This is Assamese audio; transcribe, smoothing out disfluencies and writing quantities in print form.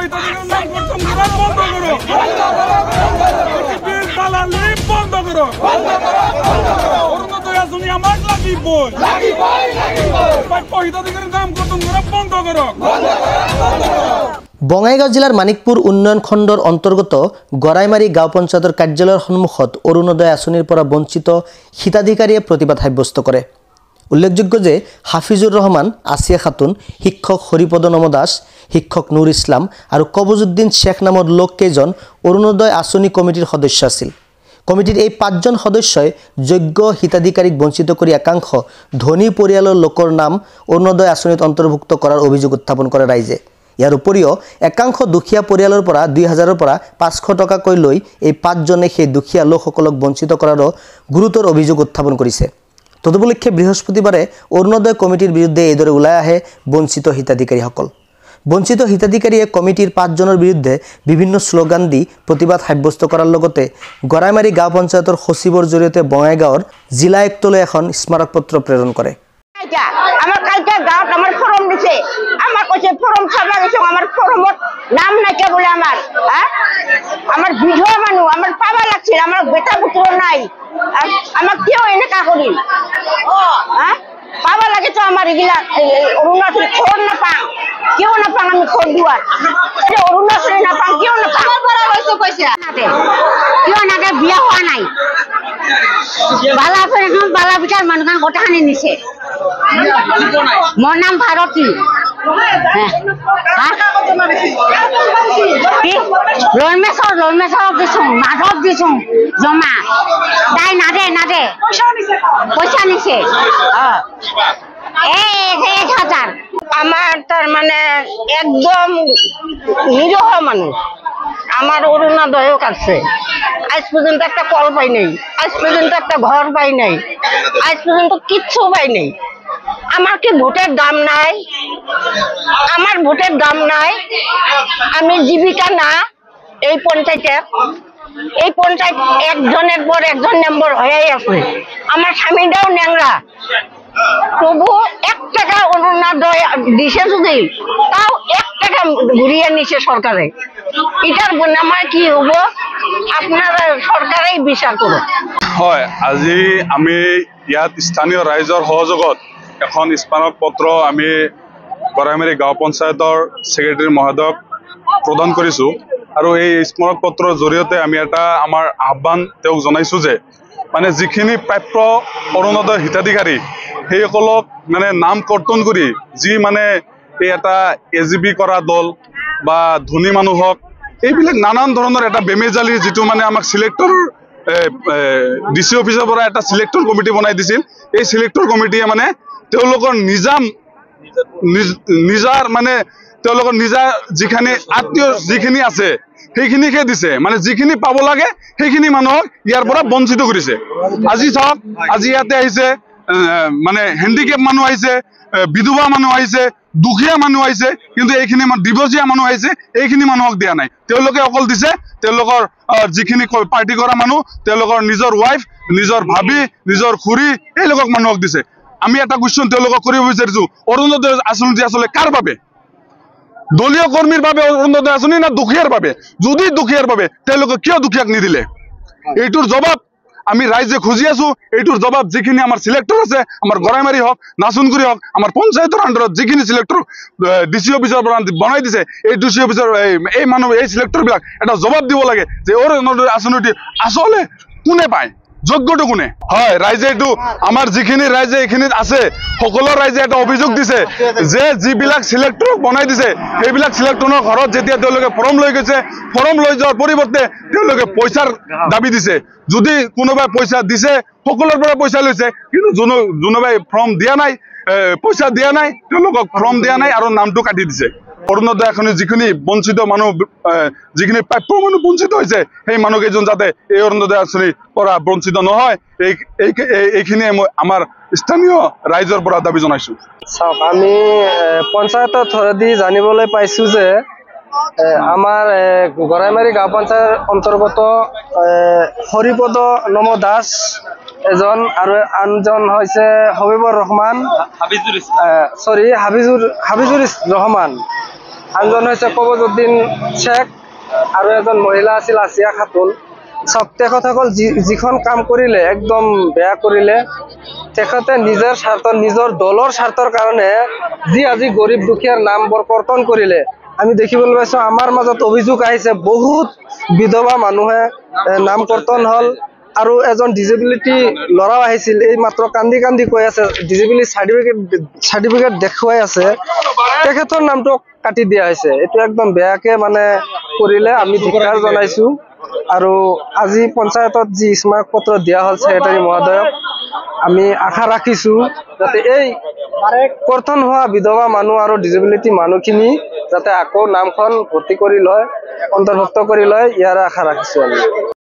হিতাধিকাৰীৰ নাম কৰতাম বন্ধ কৰো, দালালি বন্ধ কৰো, অৰুণোদয় আসনি আমাৰ লাগিব, হিতাধিকাৰীৰ নাম কৰতাম বন্ধ কৰো। বঙাইগাঁও জিলাৰ মানিকপুৰ উন্নয়ন খণ্ডৰ অন্তৰ্গত গৰাইমাৰী গাঁও পঞ্চায়তৰ কাৰ্যালয়ৰ সন্মুখত অৰুণোদয় আঁচনিৰ পৰা বঞ্চিত হিতাধিকাৰীয়ে প্ৰতিবাদ সাব্যস্ত কৰে। উল্লেখযোগ্য যে হাফিজুৰ ৰহমান, আসিয়া খাতুন, শিক্ষক হৰিপদ নম দাস, শিক্ষক নুৰ ইছলাম আৰু কবজুদ্দিন শেখ নামৰ লোককেইজন অৰুণোদয় আঁচনি কমিটিৰ সদস্য আছিল। কমিটিৰ এই 5জন সদস্যই যোগ্য হিতাধিকাৰীক বঞ্চিত কৰি একাংশ ধনী পৰিয়ালৰ লোকৰ নাম অৰুণোদয় আঁচনিত অন্তৰ্ভুক্ত কৰাৰ অভিযোগ উত্থাপন কৰে ৰাইজে। ইয়াৰ উপৰিও একাংশ দুখীয়া পৰিয়ালৰ পৰা 2000ৰ পৰা 500 টকাকৈ লৈ এই 5জনে সেই দুখীয়া লোকসকলক বঞ্চিত কৰাৰো গুৰুতৰ অভিযোগ উত্থাপন কৰিছে। তদুপলক্ষে বৃহস্পতিবাৰে অৰুণোদয় কমিটিৰ বিৰুদ্ধে এইদৰে ওলাই আহে বঞ্চিত হিতাধিকাৰীসকল। বঞ্চিত হিতাধিকাৰীয়ে কমিটিৰ 5জনৰ বিৰুদ্ধে বিভিন্ন শ্লোগান দি প্ৰতিবাদ সাব্যস্ত কৰাৰ লগতে গৰাইমাৰী গাঁও পঞ্চায়তৰ সচিবৰ জৰিয়তে বঙাইগাঁৱৰ জিলা আয়ুক্তলৈ এখন স্মাৰক পত্ৰ প্ৰেৰণ কৰে। আমাৰ কালকে গাঁৱত আমার ফরম দিছে, আমার কাছে ফরম চাবা গেছে, আমার ফরমত নাম নাইকা বলে আমার বিধবা মানুষ, আমার পাবা লাগছিল, আমার বেটা পুত্র নাই, আমার কেউ এনেকা করি পাবা লাগে তো আমার এগুলা অরুণাচল খোর না পাং, কেউ না পাং, আমি খোর দুয়ার অরুণাচলে না পাং, কেউ না পাং, কেউ নাকে বিয়া হওয়া নাই, বালা বালা বিচার মানুষ গোটাখানি নিছে। মোর নাম ভারতী, ললমেশ্বর দিছো, মাধৱ দিছো জমা, তাই নাদে পয়সা নিছে 1000। আমার তার মানে একদম নিরহ মানুষ, আমার অরুণোদয়ও কাটছে, আজ পর্যন্ত একটা কল পাই নাই, আজ পর্যন্ত একটা ঘর পাই নাই, আজ পর্যন্ত কিচ্ছু পাই নাই। আমার কি ভোটের দাম নাই? আমার ভোটের দাম নাই, আমি জীবিকা না এই পঞ্চায়েত একজনের পর একজন মেম্বার হয়েই আছে, আমার স্বামীটাও ন্যাংরা, তবু 1 টাকা অরুণোদয় দিছে, যদি তাও 1 টাকা ঘুরিয়ে নিছে সরকারে। এটার বনামায় কি হবো আপনারা সরকারেই বিচার করো। হয়, আজি আমি ইয়াত স্থানীয় ৰাইজৰ সহযোগত এখন স্মাৰক পত্ৰ আমি গৰাইমাৰী গাঁও পঞ্চায়তৰ ছেক্ৰেটাৰী মহোদয়ক প্ৰদান কৰিছোঁ আৰু এই স্মাৰক পত্ৰৰ জৰিয়তে আমি এটা আমাৰ আহ্বান তেওঁক জনাইছোঁ যে মানে যিখিনি প্ৰাপ্য অৰুণোদয় হিতাধিকাৰী সেইসকলক মানে নাম কৰ্তন কৰি যি মানে এই এটা AGB কৰা দল বা ধনী মানুহক এইবিলাক নানান ধৰণৰ এটা বেমেজালিৰ যিটো মানে আমাক সিলেক্টৰ DC অফিসৰ পৰা এটা সিলেক্টৰ কমিটি বনাই দিছিল। এই সিলেক্টৰ কমিটিয়ে মানে তেওঁলোকৰ নিজাৰ মানে তেওঁলোকৰ নিজা যিখিনি আত্মীয় যিখিনি আছে সেইখিনিকে দিছে, মানে যিখিনি পাব লাগে সেইখিনি মানুহক ইয়াৰ পৰা বঞ্চিত কৰিছে। আজি চাওক, আজি ইয়াতে আহিছে মানে হেণ্ডিকেপ মানুহ আহিছে, বিধৱা মানুহ আহিছে, দুখীয়া মানুহ আহিছে, কিন্তু এইখিনি দিৱসীয়া মানুহ আহিছে, এইখিনি মানুহক দিয়া নাই। তেওঁলোকে অকল দিছে তেওঁলোকৰ যিখিনি পাৰ্টি কৰা মানুহ, তেওঁলোকৰ নিজৰ ৱাইফ, নিজৰ ভাবি, নিজৰ খুৰী, এইলোকক মানুহক দিছে। আমি এটা কুৱেশ্যন তেওঁলোকক কৰিব বিচাৰিছো, অৰুণোদয় আঁচনি আচলতে কাৰ বাবে? দলীয় কৰ্মীৰ বাবে অৰুণোদয় আঁচনি না দুখীয়াৰ বাবে? যদি দুখীয়াৰ বাবে তেওঁলোকে কিয় দুখীয়াক নিদিলে? এইটোৰ জবাব আমি ৰাইজে খুজি আছো। এইটোৰ জবাব যিখিনি আমাৰ সিলেক্টৰ আছে, আমাৰ গৰাইমাৰী হওক, নাচুনগুৰি হওক, আমাৰ পঞ্চায়তৰ আণ্ডাৰত যিখিনি সিলেক্টৰ DC অফিচৰ পৰা বনাই দিছে, এই DC অফিচৰ এই মানুহ এই সিলেক্টৰ বিলাক এটা জবাব দিব লাগে যে অৰুণোদয় আঁচনিটি আচলতে কোনে পায়, যোগ্যটো কোনে? হয়, ৰাইজে এইটো আমাৰ যিখিনি ৰাইজে এইখিনিত আছে সকলো ৰাইজে এটা অভিযোগ দিছে যে যিবিলাক সিলেক্টৰক বনাই দিছে সেইবিলাক সিলেক্টৰৰ ঘৰত যেতিয়া তেওঁলোকে ফৰ্ম লৈ গৈছে, ফৰ্ম লৈ যোৱাৰ পৰিৱৰ্তে তেওঁলোকে পইচাৰ দাবী দিছে। যদি কোনোবাই পইচা দিছে, সকলোৰ পৰা পইচা লৈছে, কিন্তু যোনোবাই ফৰ্ম দিয়া নাই, পইচা দিয়া নাই, তেওঁলোকক ফৰ্ম দিয়া নাই আৰু নামটো কাটি দিছে। অৰুণোদয় আঁচনি যিখিনি বঞ্চিত মানুহ, যিখিনি প্ৰাপ্য মানুহ বঞ্চিত হৈছে, সেই মানুহকেইজন যাতে এই অৰুণোদয় আঁচনিৰ পৰা বঞ্চিত নহয়, এইখিনিয়ে মই আমাৰ স্থানীয় ৰাইজৰ পৰা দাবী জনাইছো। চাওক, আমি পঞ্চায়তৰ থ্ৰুদি জানিবলৈ পাইছো যে আমাৰ গৰাইমাৰী গাঁও পঞ্চায়তৰ অন্তৰ্গত হৰিপদ নম দাস এজন আৰু আনজন হৈছে হাবিজুৰ ৰহমান, আনজন হৈছে কবজুদ্দিন শেখ আৰু এজন মহিলা আছিল আসিয়া খাতুন। চাওক তেখেতসকল যিখন কাম কৰিলে একদম বেয়া কৰিলে। তেখেতে নিজৰ স্বাৰ্থ নিজৰ দলৰ স্বাৰ্থৰ কাৰণে যি আজি গৰীব দুখীয়াৰ নাম বৰ কৰ্তন কৰিলে। আমি দেখিবলৈ পাইছো আমাৰ মাজত অভিযোগ আহিছে বহুত বিধৱা মানুহে নাম কৰ্তন হল আৰু এজন ডিজেবিলিটি ল'ৰাও আহিছিল এই মাত্ৰ কান্দি কান্দি কৈ আছে ডিজেবিলিটি চাৰ্টিফিকেট দেখুৱাই আছে তেখেতৰ নামটো কাটি দিয়া হৈছে। এইটো একদম বেয়াকে মানে কৰিলে আমি ধিক্কাৰ জনাইছো আৰু আজি পঞ্চায়তত যি স্মাৰক পত্ৰ দিয়া হ'ল ছেক্ৰেটাৰী মহোদয়ক আমি আশা ৰাখিছো যাতে এই কৰ্তন হোৱা বিধৱা মানুহ আৰু ডিজেবিলিটি মানুহখিনি যাতে আকৌ নামখন ভৰ্তি কৰি লয় অন্তৰ্ভুক্ত কৰি লয় ইয়াৰ আশা ৰাখিছো আমি।